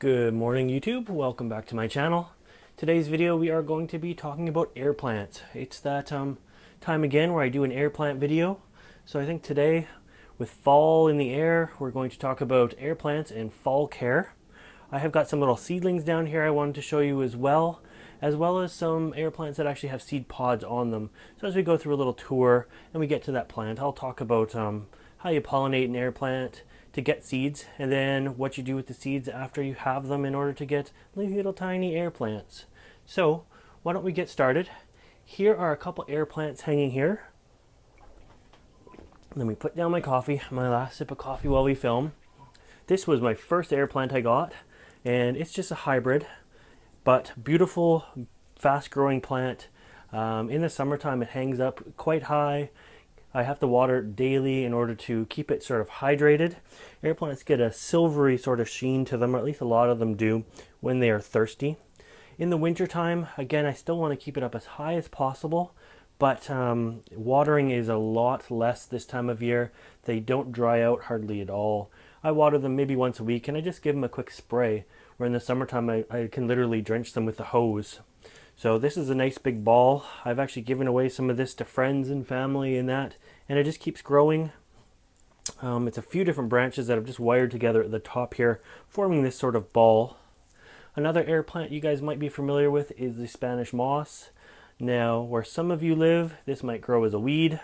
Good morning YouTube, welcome back to my channel. Today's video we are going to be talking about air plants. It's that time again where I do an air plant video. So I think today, with fall in the air, we're going to talk about air plants and fall care. I have got some little seedlings down here I wanted to show you as well as some air plants that actually have seed pods on them. So as we go through a little tour and we get to that plant, I'll talk about how you pollinate an air plant to get seeds, and then what you do with the seeds after you have them in order to get little tiny air plants. So why don't we get started? Here are a couple air plants hanging here. Let me put down my coffee, my last sip of coffee while we film. This was my first air plant I got, and it's just a hybrid, but beautiful, fast growing plant. In the summertime it hangs up quite high. I have to water it daily in order to keep it sort of hydrated. Air plants get a silvery sort of sheen to them, or at least a lot of them do, when they are thirsty. In the wintertime, again, I still want to keep it up as high as possible, but watering is a lot less this time of year. They don't dry out hardly at all. I water them maybe once a week, and I just give them a quick spray, where in the summertime I can literally drench them with the hose. So this is a nice big ball. I've actually given away some of this to friends and family and it just keeps growing. It's a few different branches that I've just wired together at the top here, forming this sort of ball. Another air plant you guys might be familiar with is the Spanish moss. Now, where some of you live, this might grow as a weed.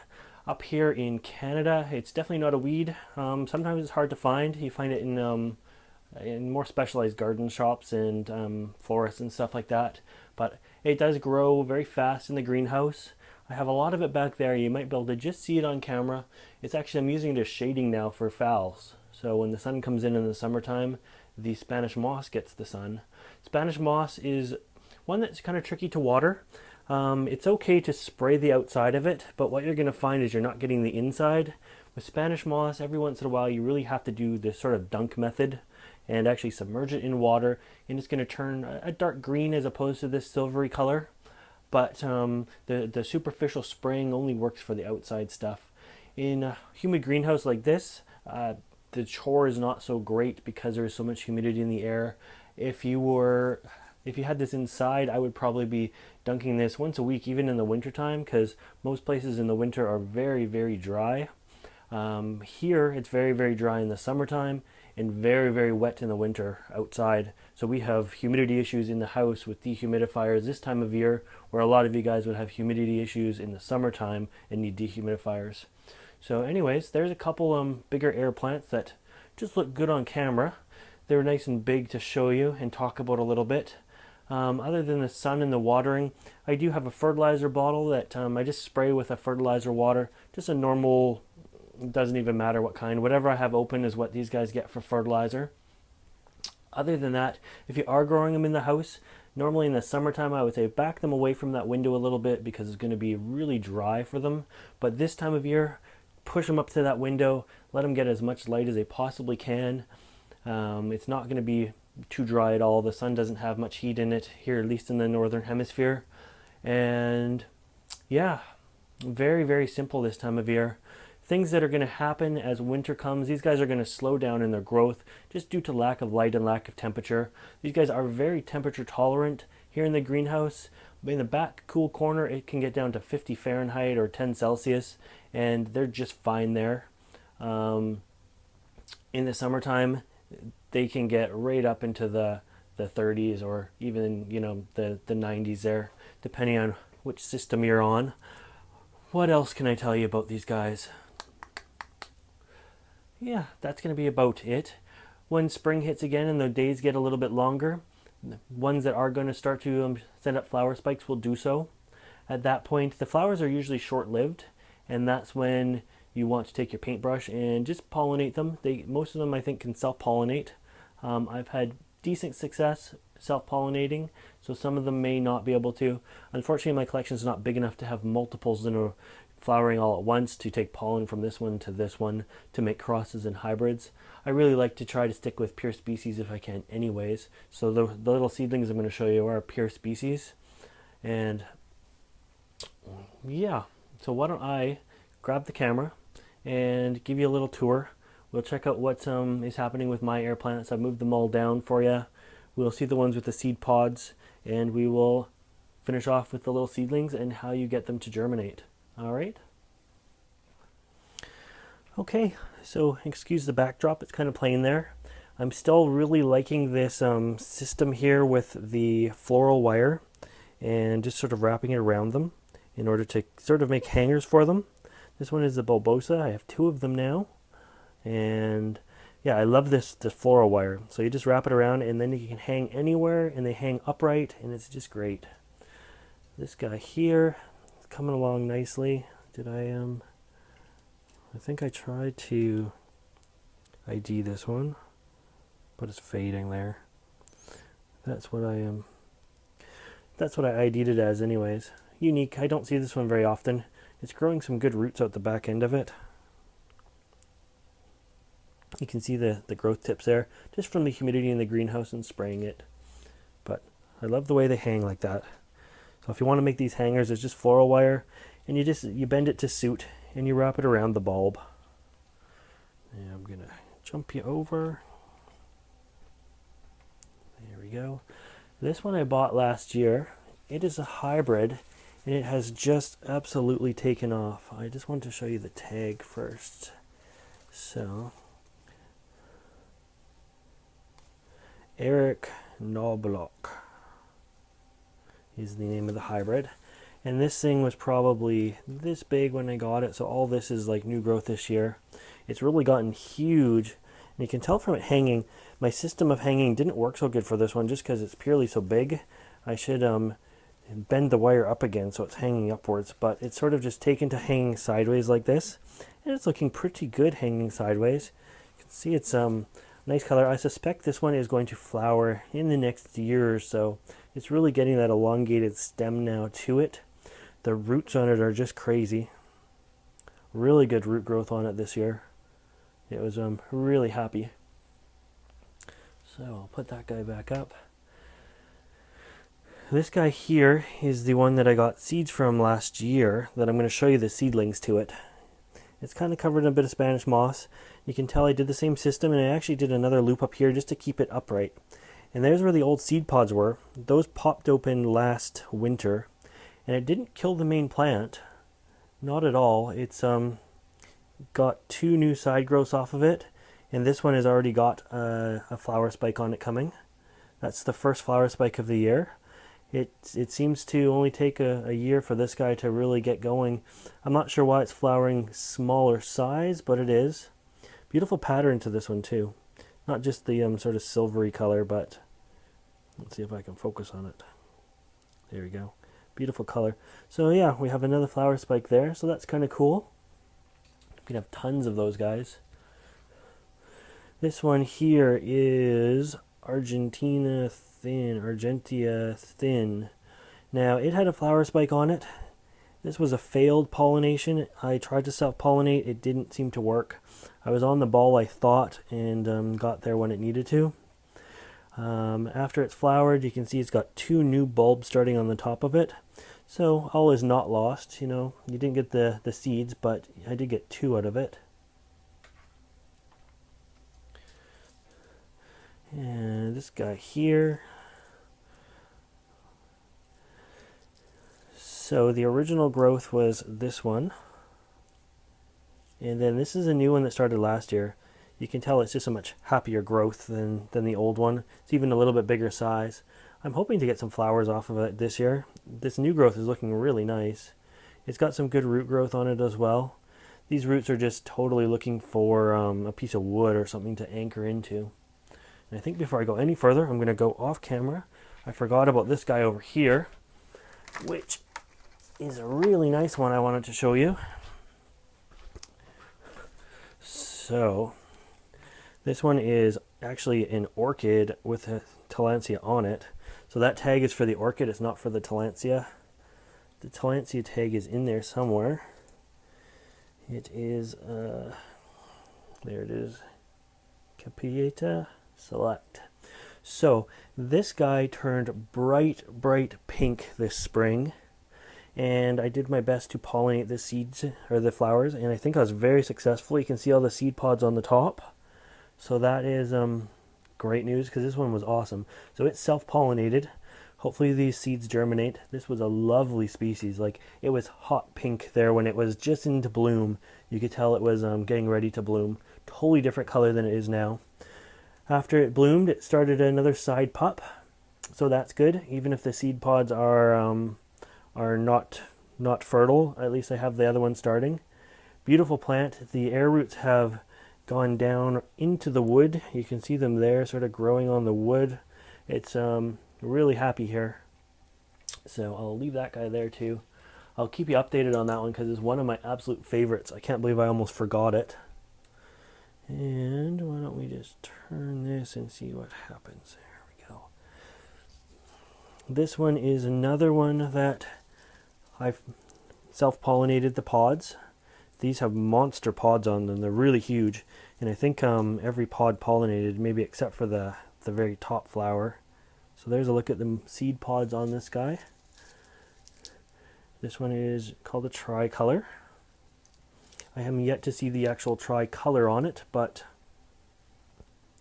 Up here in Canada, it's definitely not a weed. Sometimes it's hard to find. You find it in more specialized garden shops and florists and stuff like that. But it does grow very fast in the greenhouse. I have a lot of it back there. You might be able to just see it on camera. It's actually, I'm using it as shading now for phals. So when the sun comes in the summertime, the Spanish moss gets the sun. Spanish moss is one that's kind of tricky to water. It's okay to spray the outside of it, but what you're going to find is you're not getting the inside. With Spanish moss, every once in a while you really have to do this sort of dunk method and actually submerge it in water, and it's going to turn a dark green as opposed to this silvery color. But the superficial spraying only works for the outside stuff. In a humid greenhouse like this, the chore is not so great because there's so much humidity in the air. If you had this inside, I would probably be dunking this once a week, even in the wintertime, because most places in the winter are very, very dry. Here, it's very, very dry in the summertime and very, very wet in the winter outside. So we have humidity issues in the house with dehumidifiers this time of year, where a lot of you guys would have humidity issues in the summertime and need dehumidifiers. So anyways, there's a couple bigger air plants that just look good on camera. They're nice and big to show you and talk about a little bit. Other than the sun and the watering, I do have a fertilizer bottle that I just spray with a fertilizer water, just a normal, doesn't even matter what kind, whatever I have open is what these guys get for fertilizer. Other than that, if you are growing them in the house, normally in the summertime I would say back them away from that window a little bit because it's going to be really dry for them. But this time of year, push them up to that window, let them get as much light as they possibly can. It's not going to be too dry at all. The sun doesn't have much heat in it here, at least in the northern hemisphere. And yeah, very, very simple this time of year. Things that are going to happen as winter comes, these guys are going to slow down in their growth just due to lack of light and lack of temperature. These guys are very temperature tolerant here in the greenhouse. In the back cool corner, it can get down to 50 Fahrenheit or 10 Celsius, and they're just fine there. In the summertime, they can get right up into the 30s or even the 90s there, depending on which system you're on. What else can I tell you about these guys? Yeah, that's going to be about it. When spring hits again and the days get a little bit longer, the ones that are going to start to send up flower spikes will do so. At that point, the flowers are usually short-lived, and that's when you want to take your paintbrush and just pollinate them. Most of them, I think, can self-pollinate. I've had decent success self-pollinating, so some of them may not be able to. Unfortunately, my collection is not big enough to have multiples in a flowering all at once to take pollen from this one to this one to make crosses and hybrids. I really like to try to stick with pure species if I can anyways. So the little seedlings I'm going to show you are pure species. And yeah, so why don't I grab the camera and give you a little tour. We'll check out what is happening with my air plants. I've moved them all down for you. We'll see the ones with the seed pods, and we will finish off with the little seedlings and how you get them to germinate. All right? Okay, so excuse the backdrop, it's kind of plain there. I'm still really liking this system here with the floral wire and just sort of wrapping it around them in order to sort of make hangers for them. This one is the bulbosa. I have 2 of them now. And yeah, I love the floral wire. So you just wrap it around and then you can hang anywhere and they hang upright and it's just great. This guy here is coming along nicely. I think I tried to ID this one, but it's fading there. That's what I ID'd it as anyways. Unique. I don't see this one very often. It's growing some good roots out the back end of it. You can see the growth tips there, just from the humidity in the greenhouse and spraying it. But I love the way they hang like that. So if you want to make these hangers, it's just floral wire, and you bend it to suit, and you wrap it around the bulb. And I'm gonna jump you over. There we go. This one I bought last year. It is a hybrid, and it has just absolutely taken off. I just want to show you the tag first. So, Eric Knobloch is the name of the hybrid. And this thing was probably this big when I got it, so all this is like new growth this year. It's really gotten huge, and you can tell from it hanging. My system of hanging didn't work so good for this one just because it's purely so big. I should bend the wire up again so it's hanging upwards, but it's sort of just taken to hanging sideways like this, and it's looking pretty good hanging sideways. You can see it's nice color. I suspect this one is going to flower in the next year or so. It's really getting that elongated stem now to it. The roots on it are just crazy. Really good root growth on it this year. It was really happy. So I'll put that guy back up. This guy here is the one that I got seeds from last year that I'm going to show you the seedlings to it. It's kind of covered in a bit of Spanish moss. You can tell I did the same system, and I actually did another loop up here just to keep it upright. And there's where the old seed pods were. Those popped open last winter, and it didn't kill the main plant. Not at all. It's got 2 new side growths off of it, and this one has already got a flower spike on it coming. That's the first flower spike of the year. It seems to only take a year for this guy to really get going. I'm not sure why it's flowering smaller size, but it is. Beautiful pattern to this one too. Not just the sort of silvery color, but let's see if I can focus on it. There we go. Beautiful color. So yeah, we have another flower spike there, so that's kind of cool. You can have tons of those guys. This one here is Argentia thin. Now, it had a flower spike on it. This was a failed pollination. I tried to self-pollinate. It didn't seem to work. I was on the ball, I thought, and got there when it needed to. After it's flowered, you can see it's got 2 new bulbs starting on the top of it. So all is not lost. You know, you didn't get the seeds, but I did get 2 out of it. And this guy here. So the original growth was this one. And then this is a new one that started last year. You can tell it's just a much happier growth than the old one. It's even a little bit bigger size. I'm hoping to get some flowers off of it this year. This new growth is looking really nice. It's got some good root growth on it as well. These roots are just totally looking for a piece of wood or something to anchor into. And I think before I go any further, I'm going to go off camera. I forgot about this guy over here, which is a really nice one I wanted to show you. So, this one is actually an orchid with a tillandsia on it. So that tag is for the orchid, it's not for the tillandsia. The tillandsia tag is in there somewhere. It is, there it is, Capieta Select. So this guy turned bright pink this spring, and I did my best to pollinate the seeds or the flowers, and I think I was very successful. You can see all the seed pods on the top. So that is great news because this one was awesome. So it's self-pollinated. Hopefully these seeds germinate. This was a lovely species. Like, it was hot pink there when it was just into bloom. You could tell it was getting ready to bloom. Totally different color than it is now. After it bloomed, it started another side pup. So that's good. Even if the seed pods are not fertile, at least I have the other one starting. Beautiful plant. The air roots have gone down into the wood. You can see them there sort of growing on the wood. It's really happy here. So I'll leave that guy there too. I'll keep you updated on that one because it's one of my absolute favorites. I can't believe I almost forgot it. And why don't we just turn this and see what happens. There we go. This one is another one that I've self-pollinated the pods. These have monster pods on them. They're really huge. And I think every pod pollinated, maybe except for the very top flower. So there's a look at the seed pods on this guy. This one is called a Tricolor. I haven't yet to see the actual Tricolor on it, but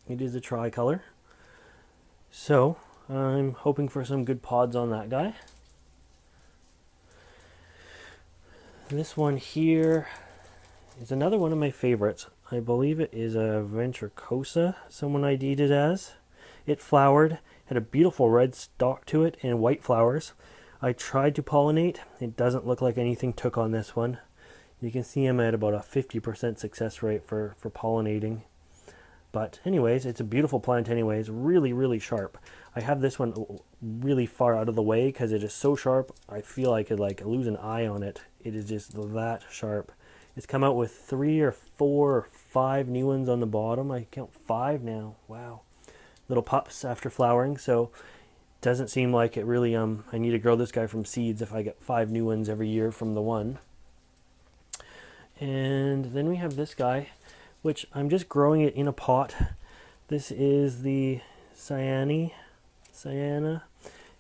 it is a Tricolor. So I'm hoping for some good pods on that guy. This one here is another one of my favorites. I believe it is a Ventricosa, someone ID'd it as. It flowered, had a beautiful red stalk to it and white flowers. I tried to pollinate. It doesn't look like anything took on this one. You can see I'm at about a 50% success rate for pollinating. But anyways, it's a beautiful plant anyways, really, really sharp. I have this one really far out of the way because it is so sharp, I feel I could like lose an eye on it. It is just that sharp. It's come out with 3 or 4 or 5 new ones on the bottom. I count 5 now. Wow. Little pups after flowering, so it doesn't seem like it really, I need to grow this guy from seeds if I get 5 new ones every year from the one. And then we have this guy, which I'm just growing it in a pot. This is the Sienna.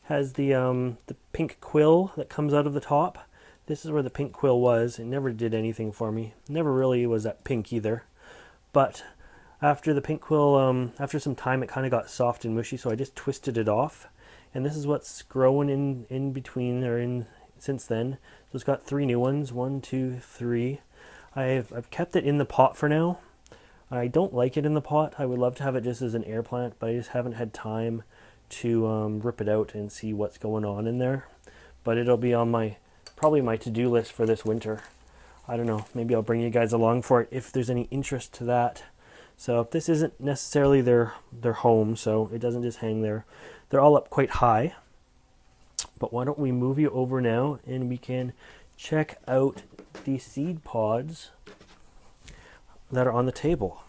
Has the pink quill that comes out of the top. This is where the pink quill was. It never did anything for me. Never really was that pink either. But after the pink quill, after some time, it kind of got soft and mushy, so I just twisted it off. And this is what's growing in between, or in since then. So it's got 3 new ones. 1, 2, 3. I've kept it in the pot for now. I don't like it in the pot. I would love to have it just as an air plant, but I just haven't had time to rip it out and see what's going on in there. But it'll be on probably my to-do list for this winter. I don't know, maybe I'll bring you guys along for it if there's any interest to that. So this isn't necessarily their home, so it doesn't just hang there. They're all up quite high. But why don't we move you over now and we can check out the seed pods that are on the table.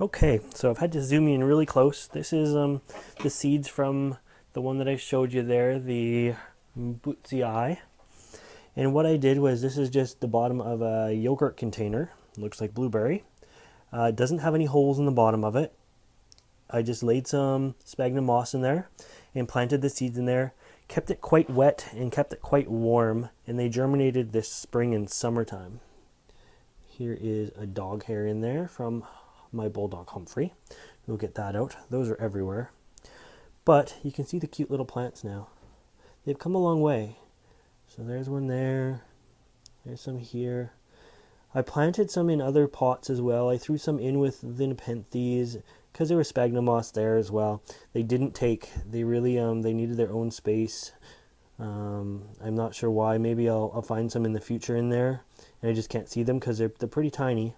Okay, so I've had to zoom in really close. This is the seeds from the one that I showed you there, the Bootsy. And what I did was, this is just the bottom of a yogurt container. It looks like blueberry. It doesn't have any holes in the bottom of it. I just laid some sphagnum moss in there and planted the seeds in there. Kept it quite wet and kept it quite warm, and they germinated this spring and summertime. Here is a dog hair in there from my bulldog Humphrey. We'll get that out. Those are everywhere. But you can see the cute little plants now. They've come a long way. So there's one there. There's some here. I planted some in other pots as well. I threw some in with the Nepenthes because there was sphagnum moss there as well. They didn't take. They really they needed their own space. I'm not sure why. Maybe I'll find some in the future in there, and I just can't see them because they're pretty tiny.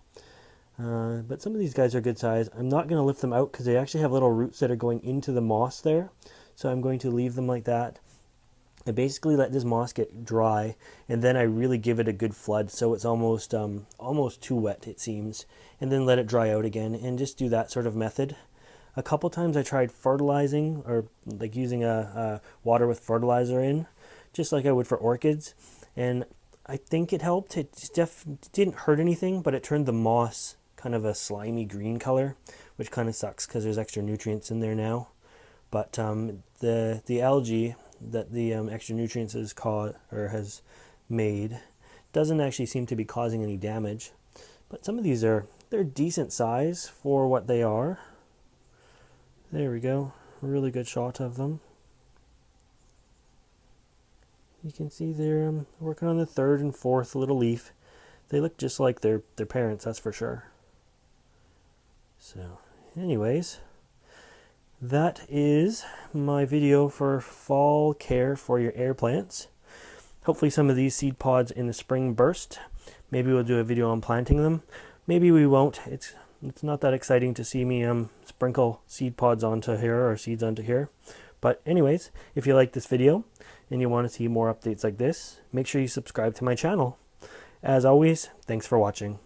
But some of these guys are good size. I'm not going to lift them out because they actually have little roots that are going into the moss there. So I'm going to leave them like that. I basically let this moss get dry, and then I really give it a good flood, so it's almost too wet, it seems, and then let it dry out again, and just do that sort of method. A couple times I tried fertilizing, or like using a water with fertilizer in, just like I would for orchids, and I think it helped. It didn't hurt anything, but it turned the moss kind of a slimy green color, which kind of sucks because there's extra nutrients in there now. But the algae that the extra nutrients has made doesn't actually seem to be causing any damage. But some of these are they're decent size for what they are. There we go. Really good shot of them. You can see they're working on the third and fourth little leaf. They look just like their parents, that's for sure. So, anyways, that is my video for fall care for your air plants. Hopefully some of these seed pods in the spring burst. Maybe we'll do a video on planting them. Maybe we won't. It's not that exciting to see me sprinkle seed pods onto here or seeds onto here. But anyways, if you like this video and you want to see more updates like this, make sure you subscribe to my channel. As always, thanks for watching.